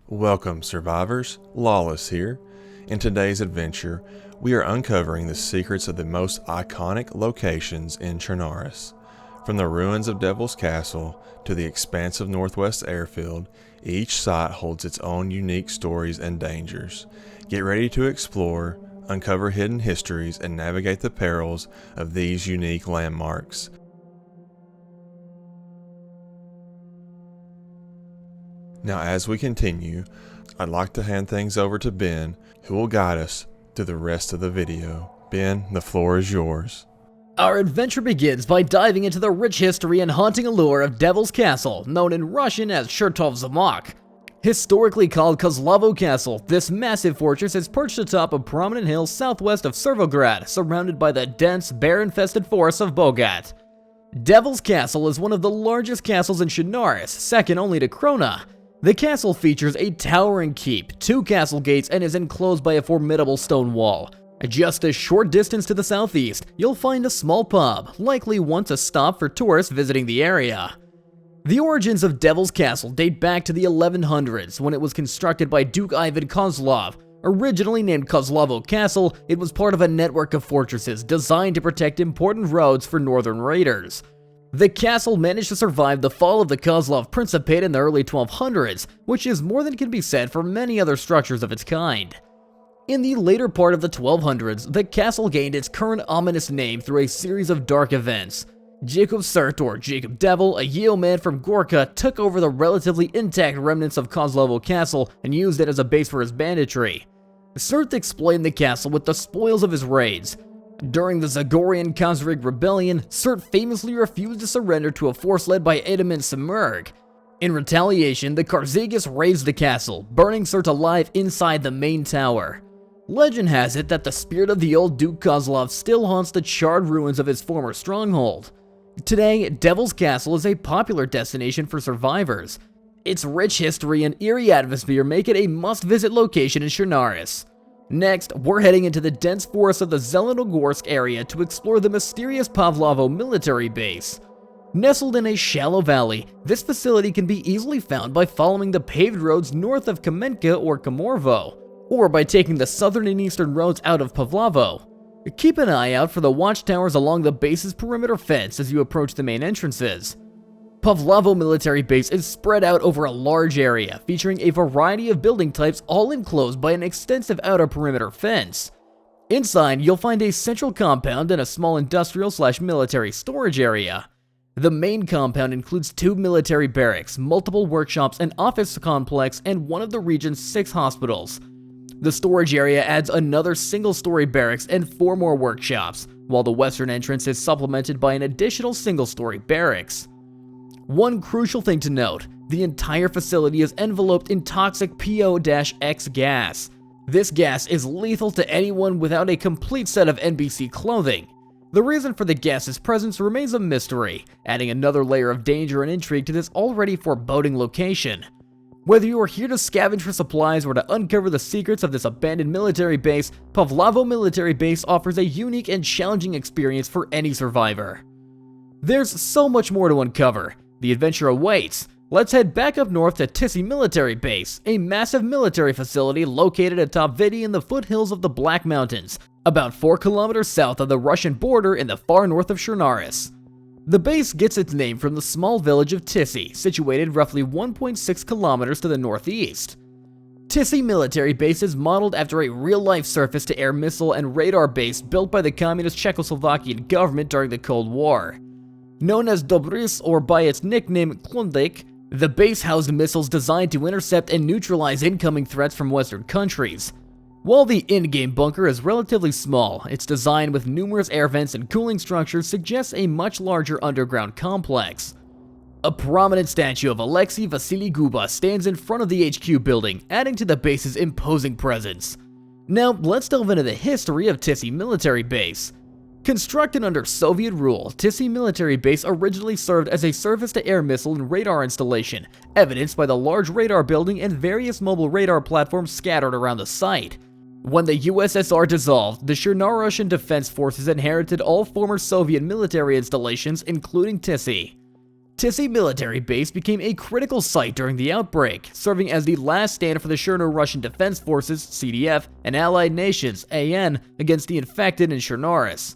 Welcome, survivors. Lawless here. In today's adventure, we are uncovering the secrets of the most iconic locations in Chernarus. From the ruins of Devil's Castle to the expansive Northwest Airfield, each site holds its own unique stories and dangers. Get ready to explore, uncover hidden histories, and navigate the perils of these unique landmarks. Now, as we continue, I'd like to hand things over to Ben, who will guide us through the rest of the video. Ben, the floor is yours. Our adventure begins by diving into the rich history and haunting allure of Devil's Castle, known in Russian as Chertov Zamok. Historically called Kozlovo Castle, this massive fortress is perched atop a prominent hill southwest of Servograd, surrounded by the dense, bear-infested forests of Bogat. Devil's Castle is one of the largest castles in Chernarus, second only to Krona. The castle features a towering keep, 2 castle gates, and is enclosed by a formidable stone wall. Just a short distance to the southeast, you'll find a small pub, likely one to stop for tourists visiting the area. The origins of Devil's Castle date back to the 1100s, when it was constructed by Duke Ivan Kozlov. Originally named Kozlovo Castle, it was part of a network of fortresses designed to protect important roads for northern raiders. The castle managed to survive the fall of the Kozlov Principate in the early 1200s, which is more than can be said for many other structures of its kind. In the later part of the 1200s, the castle gained its current ominous name through a series of dark events. Jacob Sert, or Jacob Devil, a yeoman from Gorka, took over the relatively intact remnants of Kozlovo Castle and used it as a base for his banditry. Sert explained the castle with the spoils of his raids. During the Zagorian-Khazrig rebellion, Sert famously refused to surrender to a force led by Edmund Semerg. In retaliation, the Kharzigis razed the castle, burning Sert alive inside the main tower. Legend has it that the spirit of the old Duke Kozlov still haunts the charred ruins of his former stronghold. Today, Devil's Castle is a popular destination for survivors. Its rich history and eerie atmosphere make it a must-visit location in Chernarus. Next, we're heading into the dense forests of the Zelenogorsk area to explore the mysterious Pavlovo Military Base. Nestled in a shallow valley, this facility can be easily found by following the paved roads north of Kamenka or Komorvo, or by taking the southern and eastern roads out of Pavlovo. Keep an eye out for the watchtowers along the base's perimeter fence as you approach the main entrances. Pavlovo Military Base is spread out over a large area, featuring a variety of building types all enclosed by an extensive outer perimeter fence. Inside, you'll find a central compound and a small industrial/military storage area. The main compound includes 2 military barracks, multiple workshops, an office complex, and one of the region's 6 hospitals. The storage area adds another single-story barracks and 4 more workshops, while the western entrance is supplemented by an additional single-story barracks. One crucial thing to note, the entire facility is enveloped in toxic PO-X gas. This gas is lethal to anyone without a complete set of NBC clothing. The reason for the gas's presence remains a mystery, adding another layer of danger and intrigue to this already foreboding location. Whether you are here to scavenge for supplies or to uncover the secrets of this abandoned military base, Pavlovo Military Base offers a unique and challenging experience for any survivor. There's so much more to uncover. The adventure awaits. Let's head back up north to Tisy Military Base, a massive military facility located atop Vidi in the foothills of the Black Mountains, about 4 kilometers south of the Russian border in the far north of Chernarus. The base gets its name from the small village of Tisy, situated roughly 1.6 kilometers to the northeast. Tisy Military Base is modeled after a real-life surface-to-air missile and radar base built by the communist Czechoslovakian government during the Cold War. Known as Dobris, or by its nickname Klondike, the base housed missiles designed to intercept and neutralize incoming threats from Western countries. While the in-game bunker is relatively small, its design with numerous air vents and cooling structures suggests a much larger underground complex. A prominent statue of Alexei Vasily Guba stands in front of the HQ building, adding to the base's imposing presence. Now, let's delve into the history of Tisy Military Base. Constructed under Soviet rule, Tisy Military Base originally served as a surface-to-air missile and radar installation, evidenced by the large radar building and various mobile radar platforms scattered around the site. When the USSR dissolved, the Chernarussian Defense Forces inherited all former Soviet military installations, including Tisy. Tisy Military Base became a critical site during the outbreak, serving as the last stand for the Cherno-Russian Defense Forces (CDF) and allied nations (AN) against the infected in Chernarus.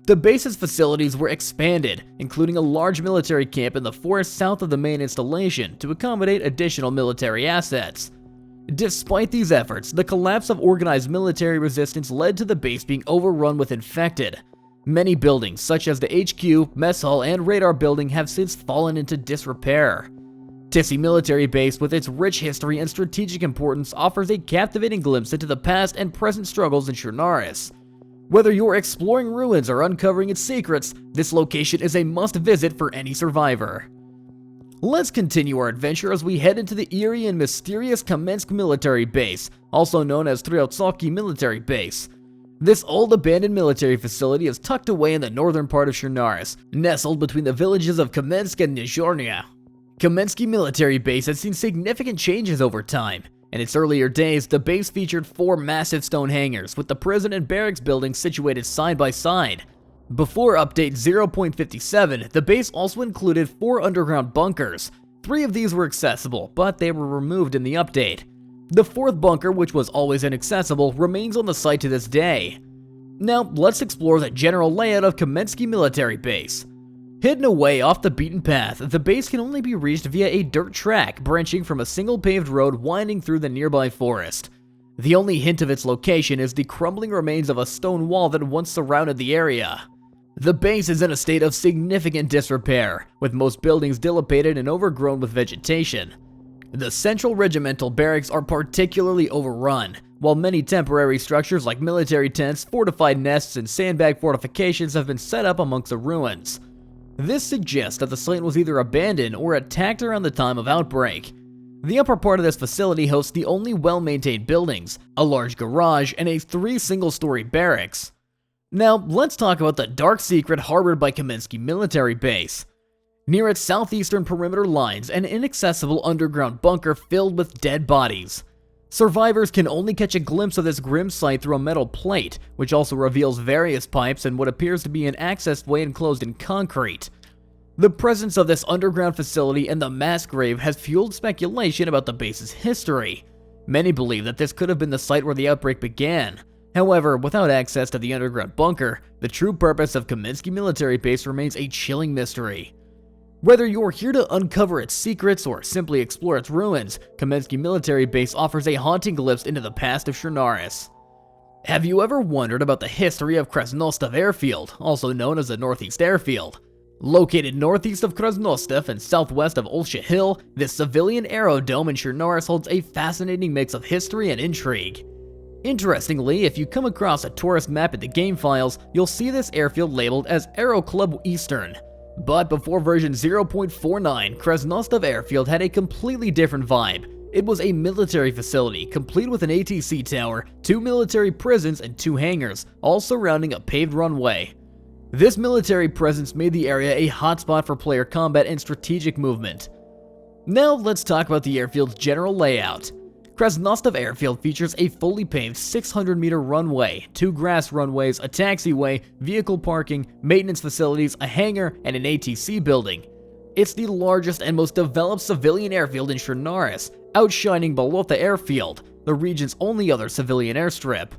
The base's facilities were expanded, including a large military camp in the forest south of the main installation to accommodate additional military assets. Despite these efforts, the collapse of organized military resistance led to the base being overrun with infected. Many buildings, such as the HQ, mess hall, and radar building, have since fallen into disrepair. Tisy Military Base, with its rich history and strategic importance, offers a captivating glimpse into the past and present struggles in Chernarus. Whether you're exploring ruins or uncovering its secrets, this location is a must-visit for any survivor. Let's continue our adventure as we head into the eerie and mysterious Kamensk Military Base, also known as Tryotsovki Military Base. This old abandoned military facility is tucked away in the northern part of Chernarus, nestled between the villages of Kamensk and Nizhornya. Kamensky Military Base has seen significant changes over time. In its earlier days, the base featured 4 massive stone hangars, with the prison and barracks buildings situated side by side. Before update 0.57, the base also included 4 underground bunkers. 3 of these were accessible, but they were removed in the update. The 4th bunker, which was always inaccessible, remains on the site to this day. Now, let's explore the general layout of Kamensky Military Base. Hidden away off the beaten path, the base can only be reached via a dirt track branching from a single paved road winding through the nearby forest. The only hint of its location is the crumbling remains of a stone wall that once surrounded the area. The base is in a state of significant disrepair, with most buildings dilapidated and overgrown with vegetation. The central regimental barracks are particularly overrun, while many temporary structures like military tents, fortified nests, and sandbag fortifications have been set up amongst the ruins. This suggests that the site was either abandoned or attacked around the time of outbreak. The upper part of this facility hosts the only well-maintained buildings, a large garage, and a 3 single-story barracks. Now, let's talk about the dark secret harbored by Kamensky Military Base. Near its southeastern perimeter lines an inaccessible underground bunker filled with dead bodies. Survivors can only catch a glimpse of this grim sight through a metal plate, which also reveals various pipes and what appears to be an access way enclosed in concrete. The presence of this underground facility and the mass grave has fueled speculation about the base's history. Many believe that this could have been the site where the outbreak began. However, without access to the underground bunker, the true purpose of Kamensky Military Base remains a chilling mystery. Whether you're here to uncover its secrets or simply explore its ruins, Kamensky Military Base offers a haunting glimpse into the past of Chernarus. Have you ever wondered about the history of Krasnostav Airfield, also known as the Northeast Airfield? Located northeast of Krasnostav and southwest of Olsha Hill, this civilian aerodrome in Chernarus holds a fascinating mix of history and intrigue. Interestingly, if you come across a tourist map in the game files, you'll see this airfield labeled as Aero Club Eastern. But before version 0.49, Krasnostav Airfield had a completely different vibe. It was a military facility, complete with an ATC tower, 2 military prisons, and 2 hangars, all surrounding a paved runway. This military presence made the area a hotspot for player combat and strategic movement. Now let's talk about the airfield's general layout. Krasnostav Airfield features a fully paved 600-meter runway, 2 grass runways, a taxiway, vehicle parking, maintenance facilities, a hangar, and an ATC building. It's the largest and most developed civilian airfield in Chernarus, outshining Bolota Airfield, the region's only other civilian airstrip.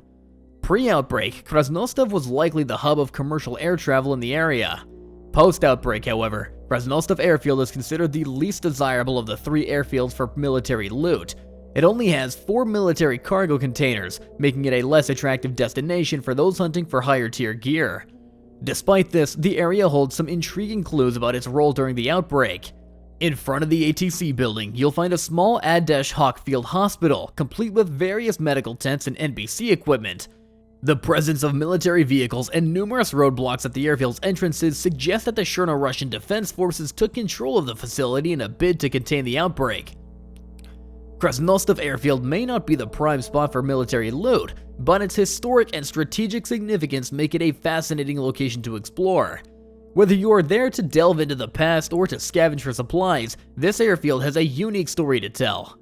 Pre-outbreak, Krasnostav was likely the hub of commercial air travel in the area. Post-outbreak, however, Krasnostav Airfield is considered the least desirable of the 3 airfields for military loot. It only has 4 military cargo containers, making it a less attractive destination for those hunting for higher tier gear. Despite this, the area holds some intriguing clues about its role during the outbreak. In front of the ATC building, you'll find a small Ad-Hoc hospital, complete with various medical tents and NBC equipment. The presence of military vehicles and numerous roadblocks at the airfield's entrances suggest that the Cherno-Russian Defense Forces took control of the facility in a bid to contain the outbreak. Krasnostav Airfield may not be the prime spot for military loot, but its historic and strategic significance make it a fascinating location to explore. Whether you are there to delve into the past or to scavenge for supplies, this airfield has a unique story to tell.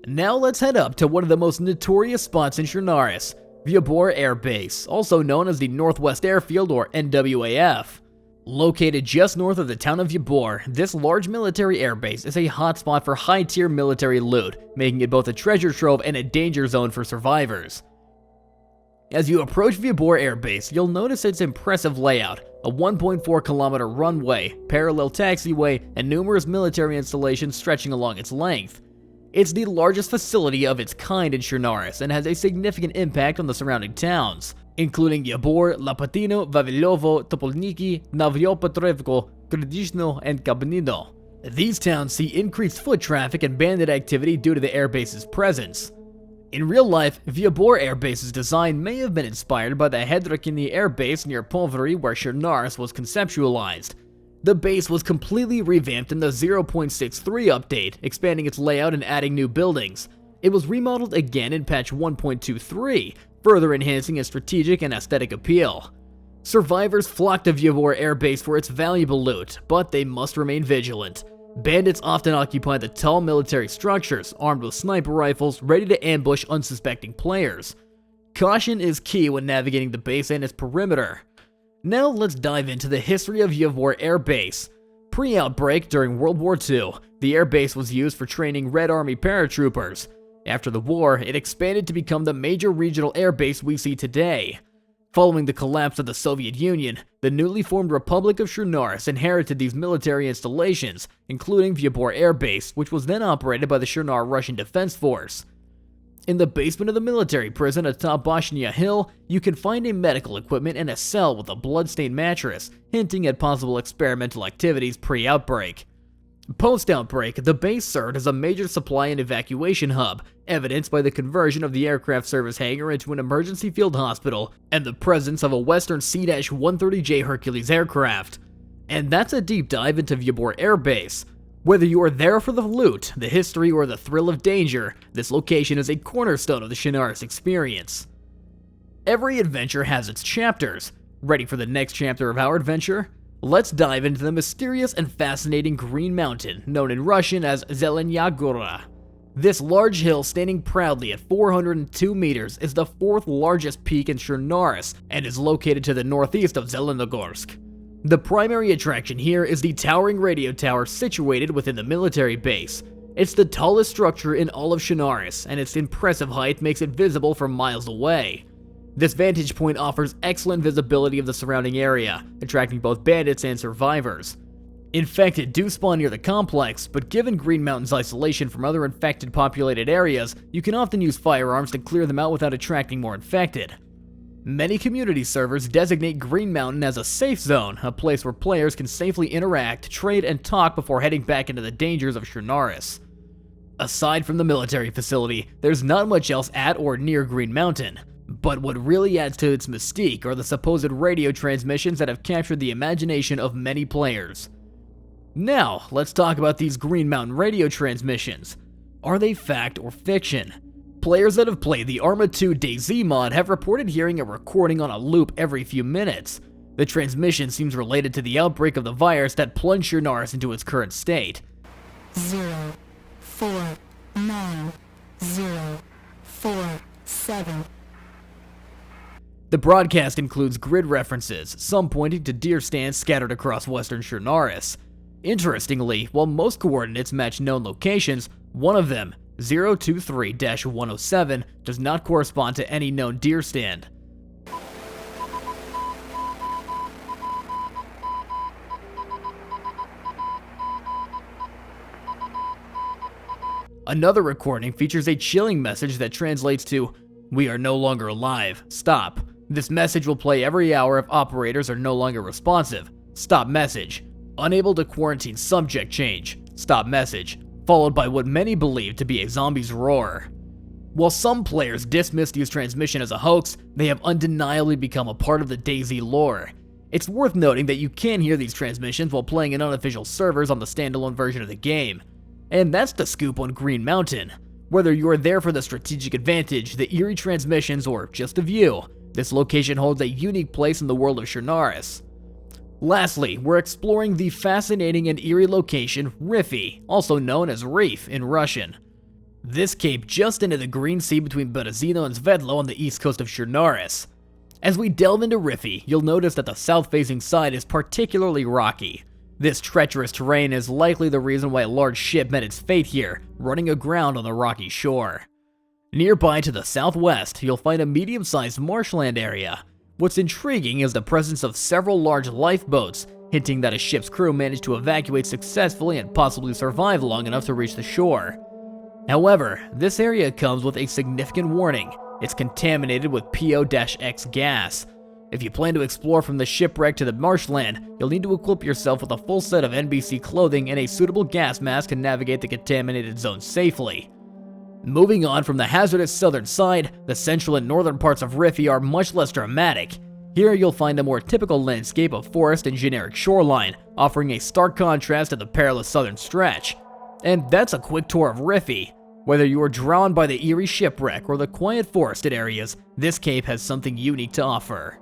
Now let's head up to one of the most notorious spots in Chernarus, Vybor Air Base, also known as the Northwest Airfield or NWAF. Located just north of the town of Vybor, this large military airbase is a hotspot for high-tier military loot, making it both a treasure trove and a danger zone for survivors. As you approach Vybor Air Base, you'll notice its impressive layout: a 1.4-kilometer runway, parallel taxiway, and numerous military installations stretching along its length. It's the largest facility of its kind in Chernarus and has a significant impact on the surrounding towns, including Vybor, Lapatino, Vavilovo, Topolniki, Novyopetrevko, Krdishno, and Kabnino. These towns see increased foot traffic and bandit activity due to the airbase's presence. In real life, Vybor Air Base's design may have been inspired by the Hedrakini Air Base near Poveri, where Chernarus was conceptualized. The base was completely revamped in the 0.63 update, expanding its layout and adding new buildings. It was remodeled again in patch 1.23, further enhancing its strategic and aesthetic appeal. Survivors flock to Vybor Air Base for its valuable loot, but they must remain vigilant. Bandits often occupy the tall military structures, armed with sniper rifles, ready to ambush unsuspecting players. Caution is key when navigating the base and its perimeter. Now let's dive into the history of Vybor Air Base. Pre-outbreak, during World War II, the air base was used for training Red Army paratroopers. After the war, it expanded to become the major regional air base we see today. Following the collapse of the Soviet Union, the newly formed Republic of Chernarus inherited these military installations, including Vybor Air Base, which was then operated by the Chernar Russian Defense Force. In the basement of the military prison atop Bashnia Hill, you can find a medical equipment and a cell with a blood-stained mattress, hinting at possible experimental activities pre-outbreak. Post-outbreak, the base served as a major supply and evacuation hub, evidenced by the conversion of the aircraft service hangar into an emergency field hospital and the presence of a Western C-130J Hercules aircraft. And that's a deep dive into Vybor Air Base. Whether you are there for the loot, the history, or the thrill of danger, this location is a cornerstone of the Chernarus experience. Every adventure has its chapters. Ready for the next chapter of our adventure? Let's dive into the mysterious and fascinating Green Mountain, known in Russian as Zelenya Gora. This large hill, standing proudly at 402 meters, is the fourth largest peak in Chernarus and is located to the northeast of Zelenogorsk. The primary attraction here is the towering radio tower situated within the military base. It's the tallest structure in all of Chernarus, and its impressive height makes it visible from miles away. This vantage point offers excellent visibility of the surrounding area, attracting both bandits and survivors. Infected do spawn near the complex, but given Green Mountain's isolation from other infected populated areas, you can often use firearms to clear them out without attracting more infected. Many community servers designate Green Mountain as a safe zone, a place where players can safely interact, trade, and talk before heading back into the dangers of Chernarus. Aside from the military facility, there's not much else at or near Green Mountain. But what really adds to its mystique are the supposed radio transmissions that have captured the imagination of many players. Now, let's talk about these Green Mountain radio transmissions. Are they fact or fiction? Players that have played the Arma 2 DayZ mod have reported hearing a recording on a loop every few minutes. The transmission seems related to the outbreak of the virus that plunged Chernarus into its current state. 049047. The broadcast includes grid references, some pointing to deer stands scattered across western Chernarus. Interestingly, while most coordinates match known locations, one of them, 023-107, does not correspond to any known deer stand. Another recording features a chilling message that translates to, "We are no longer alive. Stop." This message will play every hour if operators are no longer responsive. Stop message. Unable to quarantine subject change. Stop message. Followed by what many believe to be a zombie's roar. While some players dismiss these transmissions as a hoax, they have undeniably become a part of the DayZ lore. It's worth noting that you can hear these transmissions while playing in unofficial servers on the standalone version of the game. And that's the scoop on Green Mountain. Whether you are there for the strategic advantage, the eerie transmissions, or just a view, this location holds a unique place in the world of Chernarus. Lastly, we're exploring the fascinating and eerie location Riffy, also known as Reef in Russian. This cape just into the Green Sea between Berezino and Svetlo on the east coast of Chernarus. As we delve into Riffy, you'll notice that the south-facing side is particularly rocky. This treacherous terrain is likely the reason why a large ship met its fate here, running aground on the rocky shore. Nearby to the southwest, you'll find a medium-sized marshland area. What's intriguing is the presence of several large lifeboats, hinting that a ship's crew managed to evacuate successfully and possibly survive long enough to reach the shore. However, this area comes with a significant warning. It's contaminated with PO-X gas. If you plan to explore from the shipwreck to the marshland, you'll need to equip yourself with a full set of NBC clothing and a suitable gas mask to navigate the contaminated zone safely. Moving on from the hazardous southern side, the central and northern parts of Riffy are much less dramatic. Here you'll find a more typical landscape of forest and generic shoreline, offering a stark contrast to the perilous southern stretch. And that's a quick tour of Riffy. Whether you are drawn by the eerie shipwreck or the quiet forested areas, this cape has something unique to offer.